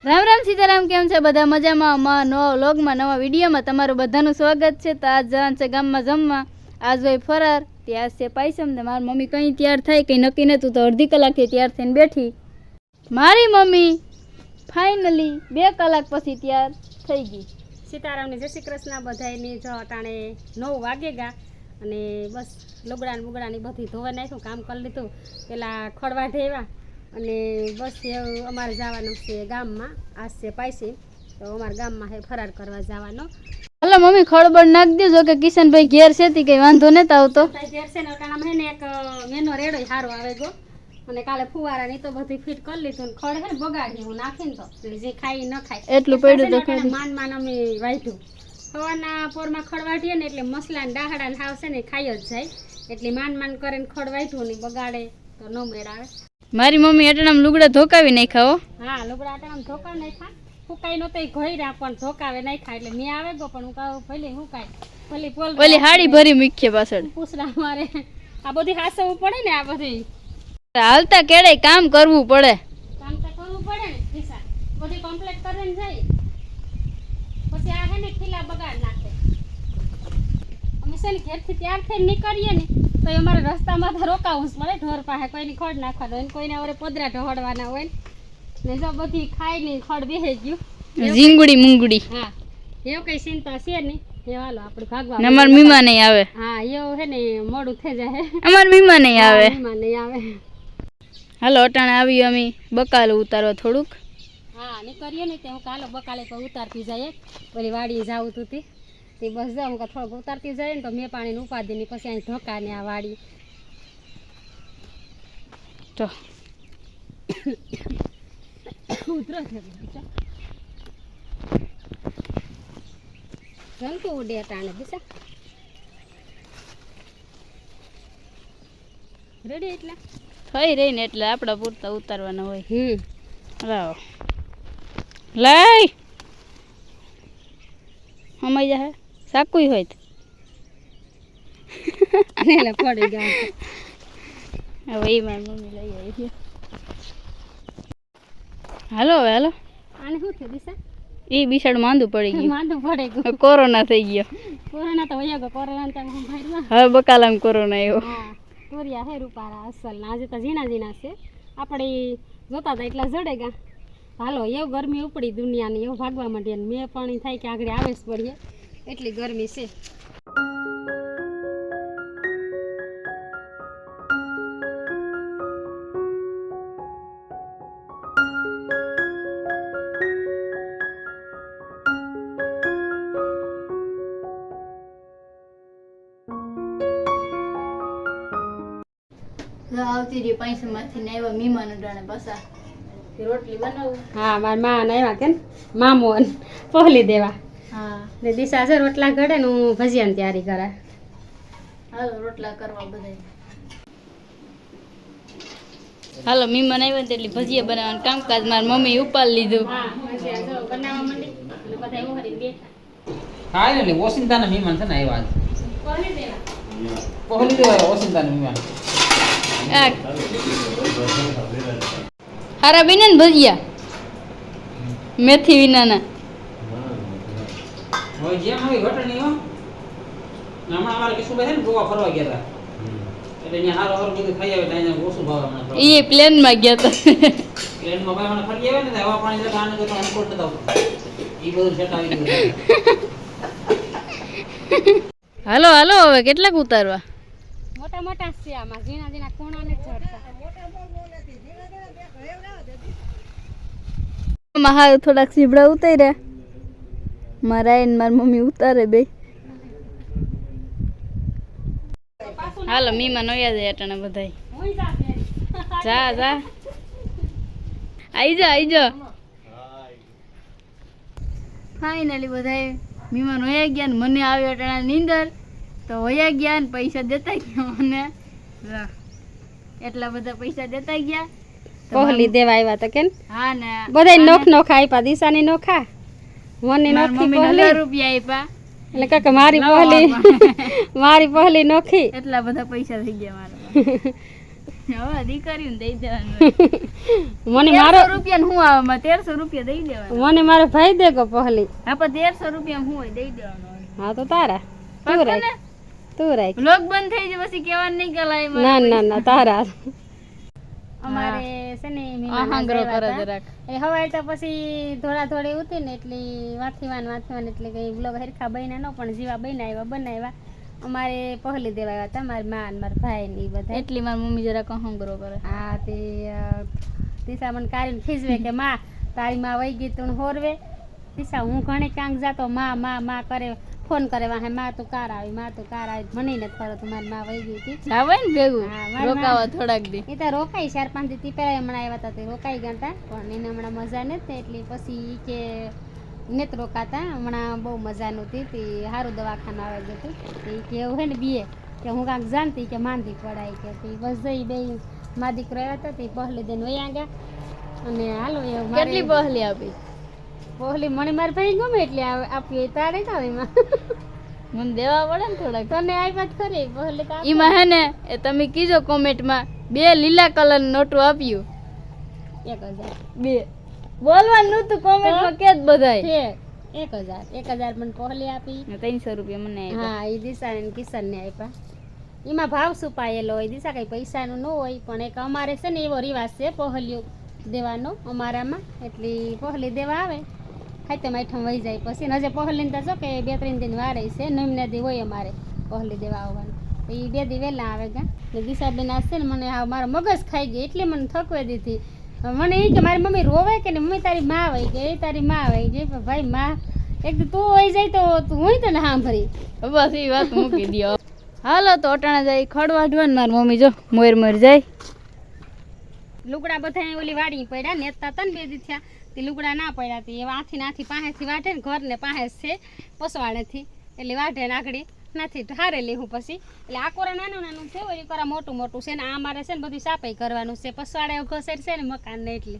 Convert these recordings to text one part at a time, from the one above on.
રામ રામ સીતારામ, કેમ છે બધા? મજામાં? નવા વ્લોગમાં નવા વિડીયોમાં તમારું બધાનું સ્વાગત છે. તો આજ જવાનું છે ગામમાં જમવા. આજ હોય ફરાર, ત્યાં છે પાયસમ ને મારી મમ્મી કંઈ તૈયાર થાય કંઈ નક્કી નહોતું તો અડધી કલાકથી તૈયાર થઈને બેઠી. મારી મમ્મી ફાઇનલી 2 કલાક પછી તૈયાર થઈ ગઈ. સીતારામને જય શ્રી કૃષ્ણ બધાયની. જો અટાણે 9 વાગે ગયા અને બસ લુગડાને બુગડાની બધી ધોવા નાખ્યું, કામ કરી લીધું. પેલા ખડવા ઢેવા અને બસ અમારે જવાનું છે ગામમાં. આજ છે પાયસી, તો અમારા ગામમાં હે ફરાર કરવા જવાનો. હલો મમ્મી, ખળબળ નાખી દેજો કે કિશનભાઈ ઘેર છે તી કંઈ વાંધો નથી આવતો. ઘેર છે ને અટાણામાં હે ને એક મેનો રેડો સારો આવે ગયો અને કાલે ફુવારાની તો બધી ફિટ કરી લીધું. ખડ હે ને બગાડી હું નાખીને તો જે ખાઈ ન ખાય એટલું પડ્યું તો ખરી. માન અમે વાઢ્યું સવારના પોરમાં ખડ વાઢીએ ને એટલે મસલા ને ડાહડા ને હાવ છે ને ખાઈ જ જાય. એટલે માન કરીને ખડ વાઢ્યું ને બગાડે તો ન મેળ આવે. મારી મમ્મી અટણામ લુગડા ધોકાવી નાખ્યા હો. હા, લુગડા અટણામ ધોકાવી નાખ્યા. ફૂકાઈ નતો ઘોઈરા પણ ધોકાવે નાખ્યા એટલે મેં આવે ગયો. પણ હું કહું ભલે હુકાય ભલે પોલ ઓલી હાડી ભરી મૂકીએ પાછળ. પૂછડા મારે આ બધી હાસવું પડે ને. આ બધી હાલતા કેડે કામ કરવું પડે. કામ તો કરવું પડે ને. દિશા બધી કમ્પ્લીટ કરીને જાય પછી આ હે ને ખીલા બગાડ નાખે. અમે છે ને ઘેરથી ત્યાર થઈને નીકળીએ ને તો અમારે રસ્તામાં તો રોકાવું જ પડે. ઢોર પાસે કોઈની ખડ નાખવા હોય ને કોઈને હવે પોદરા ઢોળવાના હોય ને જો બધી ખાઈને ખડ બેસી ગયું. ઝીંગુડી મુંગુડી. હા, એવું કઈ ચિંતા છે નહીં. એ હાલો આપણે ભાગવા. અમાર મીમા નહીં આવે. હા, એવું હે ને મોડું થઈ જાય. અમાર મીમા નહીં આવે. મીમા નહીં આવે. હાલો અટાણે આવી અમે બકાલ ઉતારવા થોડુંક. હા, નીકળીએ ને તે હું કાલો બકાલે પર ઉતારતી જાય. પેલી વાડીએ જાવું તું તે બસ જાઉં હું થોડુંક ઉતારતી જાય ને તો મેં પાણીને ઉપાડી ને પછી અહીં ધોકા ને આ વાડી તો ઉતરો છે. જંતુ ઉડે અટાણે દિશા રેડી એટલે થઈ રહી ને એટલે આપણા પૂરતા ઉતારવાના હોય. લાવો લઈ હમાઈ જાય સાકુય હોય તો પડી ગયા. હવે એ મારી મમ્મી લઈ આવી છે. હાલો હવે હાલો. આને શું થયું દિશા? એ બિસાડ માંદું પડી ગયું. માંદું પડે ગયું. કોરોના થઈ ગયો. કોરોના તો વયા ગયો. કોરોના તો હવે બકાલામાં કોરોના આવ્યો. હા, તોરિયા હે રૂપારા અસલ ના. આજે તો ઝીણા ઝીણા છે. આપણે જોતા હતા એટલા જડેગા. હાલો એવું ગરમી ઉપડી દુનિયાની, એવું ભાગવા માંડીએ ને મેં પણ થાય કે આગળ આવે જ પડીએ એટલી ગરમી છે. આવતી રહી પૈસામાંથી ને આવ્યા મીમાનો ડાણે પસા રોટલી બનાવું. હા, મારા માં આવ્યા કે મામો પહોલી દેવા. હા ને દિશા છે રોટલા ઘડે ને હું ભજીયાની તૈયારી કરા. હાલો રોટલા કરવા બધા. હાલો મીમાન આવ્યા એટલે ભજીયા બનાવવાનું કામકાજ મારી મમ્મી ઉપાડી લીધું. હા, ભજીયા જો બનાવવા માંડી અને બધા એવું હરી બેઠા. હા એટલે ઓસિંતાના મહેમાન છે ને આવ્યા પહોલી દેવા. પહોલી દેવા ઓસિંતાના મહેમાન. હારા બને ને ભજીયા મેથી વિનાના. હવે જેમ હવે ઘટણી હો. હમણાં અમારે કિશુભાઈ છે ને ગોવા ફરવા ગયા હતા એટલે અહીંયા હારો હારો બધું ખાઈ આવે ત્યાં ઓછું ભાવ હમણાં. એ પ્લેનમાં ગયા હતા. પ્લેનમાં ભાઈ મને ફરી આવે ને હવા પાણી જતા આને જતા અનુકૂળ થતા આવતું એ બધું સેટ આવી ગયું. હાલો હાલો હવે કેટલાક ઉતારવા? મોટા મોટા છે આમાં, ઝીણા ઝીણા ખૂણા ને ચડતા. મહાર થોડાક સીબડા ઉતાર્યા. મારા એને મારી મમ્મી ઉતારે બે. હાલો મીમાન ઓયા જાય અટાણે બધાય. જા જા આઈ જા. ફાઇનલી બધાય મીમાન ઓયા ગયા ને મને આવ્યો અટાણે નીંદર તો વયા ગયા ને પૈસા દેતા ગયા મને. એટલા બધા પૈસા દેતા ગયા. પહોલી દેવા આવ્યા તો કેમ? હા ને બધા નોખ નોખા આપ્યા. દિશાની નોખા મને નોખી પહોલી રૂપિયા આપ્યા એટલે કાકા મારી પહોલી નોખી. એટલા બધા પૈસા થઈ ગયા મારા. હવે દીકરીને દઈ દેવાનું મને મારો 1300 રૂપિયા શું આવે 1300 રૂપિયા દઈ દેવાના મને મારો ભાઈ દે ગો પહલી હા પણ 1300 રૂપિયા શું હોય દઈ દેવાનું હા તો તારા તું રાખ તું રાખ વ્લોગ બંધ થઈ જાય પછી કહેવાનું નહીં કલાય ના ના ના તારા અમારે છે ને આહાંગરો કરે જરાક એ હવાય તો પછી થોડા થોડી ઉતી ને એટલે વાથીવાન એટલે કઈ બ્લોગ હરખા બન્યા ન પણ જીવા બનાવ્યા અમારે પહલી દેવા આવ્યા હતા મારી માં ને મારા ભાઈ ને ઈ બધા એટલી મારી મમ્મી જરાક આહાંગરો કરે હા તે દિશા મને કાઢીને ખીજવે કે માં તારી માં વહી ગઈ તું હોરવે દિશા હું ઘણી કાંક જાતો માં કરે ફોન કરે વાહે માં તું કાર આવી મને નથી ખબર તો મારી માં વહી ગઈ હતી આવે ને ભેગું હા, મારી રોકાવા થોડાક દી એ તો રોકાઈ 4-5 દી પહેલા હમણાં આવ્યા હતા તે રોકાઈ ગયા હતા પણ એને હમણાં મજા નથી એટલે પછી ઈ કે નથી રોકાતા હમણાં બહુ મજા નહોતી તે સારું દવાખાનું આવી ગયું હતું એ કે એવું હે ને બીએ કે હું કાંક જાણતી કે માંદી પડાય કે બસ જઈ બે મા દીકરો આવ્યા હતા તે પહલી દઈને વયા ગયા અને હાલો એ કેટલી બહલી આપી પહલી મને મારા ભાઈ ગમે એટલે આપી તારે તો એમાં મને દેવા પડે ને થોડાક તને આપ્યા જ ખરી પહલી તો ઈમાં હે ને એ તમે કીજો કોમેન્ટમાં 2 લીલા કલર નોટું આપ્યું 1000 2 બોલવાનું નતું કોમેન્ટમાં કે જ બધાય છે 1000 મને પહલી આપી 300 રૂપિયા મને આપ્યા હા એ દિશા ને કિશન ને આપ્યા એમાં ભાવ છુપાયેલો હોય દિશા કઈ પૈસાનું ન હોય પણ એક અમારે છે ને એવો રિવાજ છે પહલિયું દેવાનો અમારામાં એટલે પહલી દેવા આવે ખાતે માઠમ વહી જાય પછી હજે પહલી તો જો કે 2-3 દિન વારે છે નવના દી હોય અમારે પહલી દેવા આવવાનું તો એ 2 દી વહેલા આવે ગયા ને દિશાબેન આવશે ને મને હા મારો મગજ ખાઈ ગઈ એટલે મને થકવે દીધી મને એ કે મારી મમ્મી રોવે કે ને મમ્મી તારી માં વહી ગઈ તારી માં વહી ગઈ પણ ભાઈ માં એક તું વહી જાય તો તું હોય તો ને સાંભળી બસ એ વાત મૂકી દો હાલો તો અટાણા જાય ખડવાઢવા ને મારી મમ્મી જો મોર જાય લુગડા બધા ઓલી વાડી પડ્યા નેતા હતા ને 2 દી થયા તે લુગડા ના પડ્યા તે એવા આથી પાસેથી વાઢે ને ઘર ને પાસે છે પસવાડેથી એટલે વાઢે ને આગળ નથી હારેલી હું પછી એટલે આ કોરા નાનું છે ઓલી કોરા મોટું છે ને આ મારે છે ને બધું સાપાઈ કરવાનું છે પસવાડે ઘસેર છે ને મકાન ને એટલે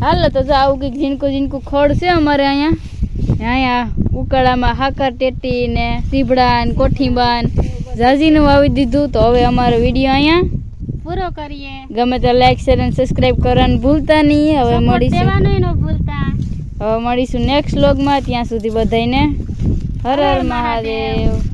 હાલો તો જો આવું કંઈક ઝીણકું ખોડ છે અમારે અહીંયા ઉકાળામાં હાકર ટેટી ને સીભડા ને કોઠીબા ને ઝાઝીનું વાવી દીધું તો હવે અમારો વિડીયો અહીંયા પૂરો કરીએ ગમે તો લાઈક શેર અને સબસ્ક્રાઇબ કરવાનું ભૂલતા નહીં હવે મળીશું નેક્સ્ટ વ્લોગમાં ત્યાં સુધી બધાને હર હર મહાદેવ